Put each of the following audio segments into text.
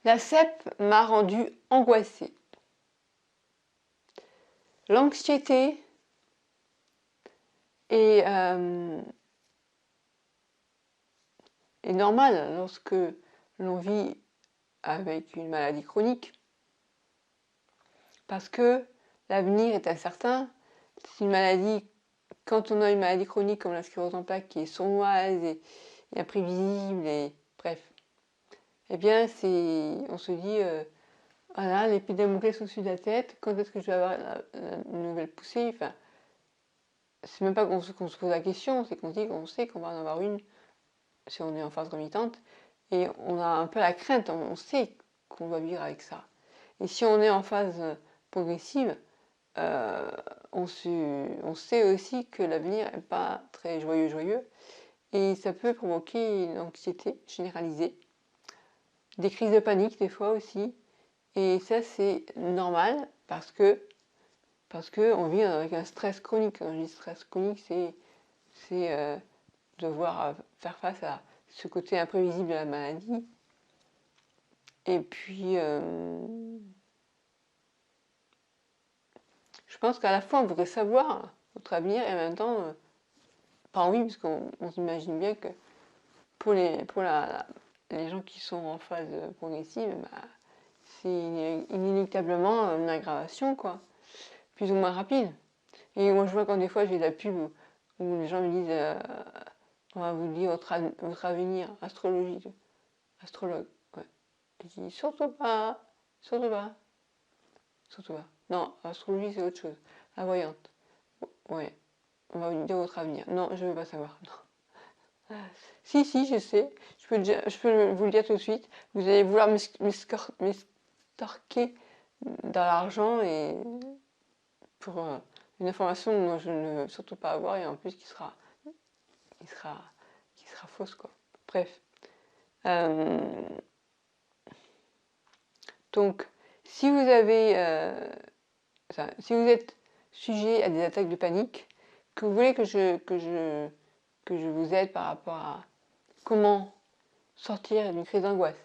La CEP m'a rendue angoissée. L'anxiété est normale lorsque l'on vit avec une maladie chronique, parce que l'avenir est incertain. C'est une maladie, quand on a une maladie chronique comme la sclérose en plaques qui est sournoise et imprévisible, et bref, eh bien on se dit, voilà, l'épée de Damoclès au-dessus de la tête, quand est-ce que je vais avoir la nouvelle poussée? Enfin, c'est même pas qu'on se pose la question, c'est qu'on dit qu'on sait qu'on va en avoir une si on est en phase remitante, et on a un peu la crainte, on sait qu'on va vivre avec ça. Et si on est en phase progressive, on sait aussi que l'avenir n'est pas très joyeux, et ça peut provoquer une anxiété généralisée, des crises de panique des fois aussi, et ça c'est normal parce que on vit avec un stress chronique. Quand je dis stress chronique, c'est devoir faire face à ce côté imprévisible de la maladie. Et puis, je pense qu'à la fois, on voudrait savoir notre avenir et en même temps, pas envie, parce qu'on s'imagine bien que pour les gens qui sont en phase progressive, bah, c'est inéluctablement une aggravation, quoi, plus ou moins rapide. Et moi, je vois quand des fois j'ai de la pub où les gens me disent on va vous dire votre avenir, astrologue. Ouais. Je dis surtout pas, surtout pas, surtout pas. Non, astrologie c'est autre chose. La voyante. Ouais, on va vous dire votre avenir. Non, je veux pas savoir. Non. Si, je sais. Je peux vous le dire tout de suite. Vous allez vouloir m'estorquer dans l'argent et pour une information dont je ne veux surtout pas avoir et en plus qui sera fausse, quoi. Bref. Donc, si vous êtes sujet à des attaques de panique, que vous voulez que je vous aide par rapport à comment sortir d'une crise d'angoisse,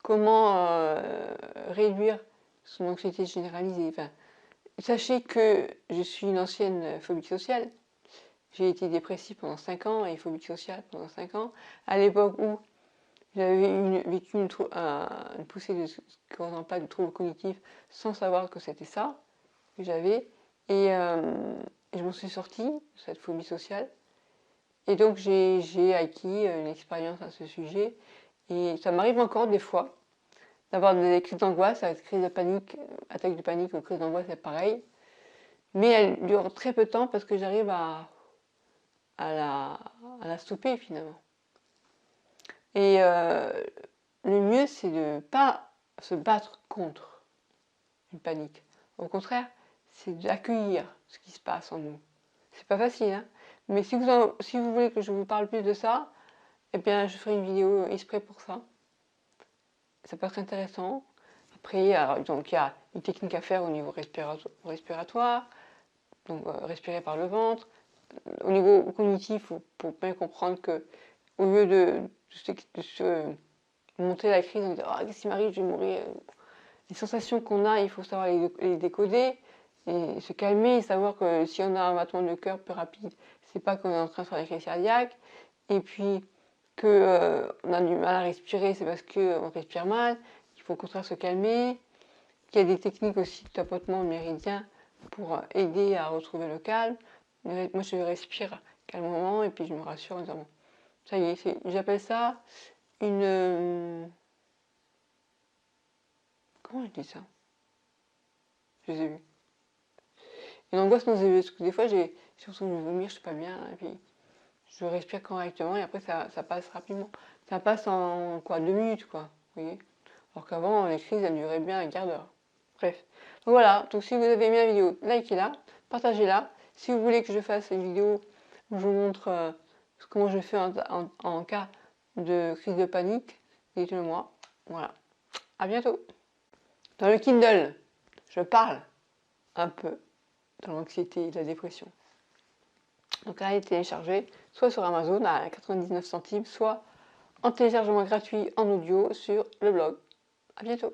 comment réduire son anxiété généralisée. Enfin, sachez que je suis une ancienne phobique sociale. J'ai été dépressive pendant 5 ans et phobique sociale pendant 5 ans. À l'époque où j'avais vécu une poussée de sclérose en plaques, de troubles cognitifs, sans savoir que c'était ça que j'avais. Et je m'en suis sortie de cette phobie sociale. Et donc j'ai acquis une expérience à ce sujet. Et ça m'arrive encore des fois d'avoir des crises d'angoisse, avec crise de panique, attaque de panique ou crise d'angoisse, c'est pareil. Mais elle dure très peu de temps parce que j'arrive à la stopper finalement. Et le mieux, c'est de ne pas se battre contre une panique. Au contraire, c'est d'accueillir ce qui se passe en nous. C'est pas facile, hein. Mais si vous voulez que je vous parle plus de ça, eh bien, je ferai une vidéo exprès pour ça. Ça peut être intéressant. Après, donc, il y a une technique à faire au niveau respiratoire, donc respirer par le ventre. Au niveau cognitif, pour bien comprendre que au lieu de se monter la crise, on dit oh, qu'est-ce qui m'arrive, je vais mourir. Les sensations qu'on a, il faut savoir les décoder et se calmer et savoir que si on a un battement de cœur plus rapide, c'est pas qu'on est en train de faire la crise cardiaque. Et puis que on a du mal à respirer, c'est parce qu'on respire mal. Il faut au contraire se calmer. Il y a des techniques aussi de tapotement méridien pour aider à retrouver le calme. Moi, je respire calmement et puis je me rassure en disant bon, ça y est, j'appelle ça une. Comment je dis ça? Je les ai vus. Une angoisse nauséeuse, parce que des fois, j'ai l'impression de vomir, je suis pas bien, et puis je respire correctement et après ça passe rapidement. Ça passe en quoi, 2 minutes, quoi, vous voyez. Alors qu'avant, les crises, elles duraient bien un quart d'heure. Bref. Donc voilà, donc si vous avez aimé la vidéo, likez-la, partagez-la. Si vous voulez que je fasse une vidéo où je vous montre comment je fais en cas de crise de panique, dites-le moi. Voilà. À bientôt. Dans le Kindle, je parle un peu de l'anxiété et de la dépression. Donc allez télécharger, soit sur Amazon à 99 centimes, soit en téléchargement gratuit en audio sur le blog. À bientôt.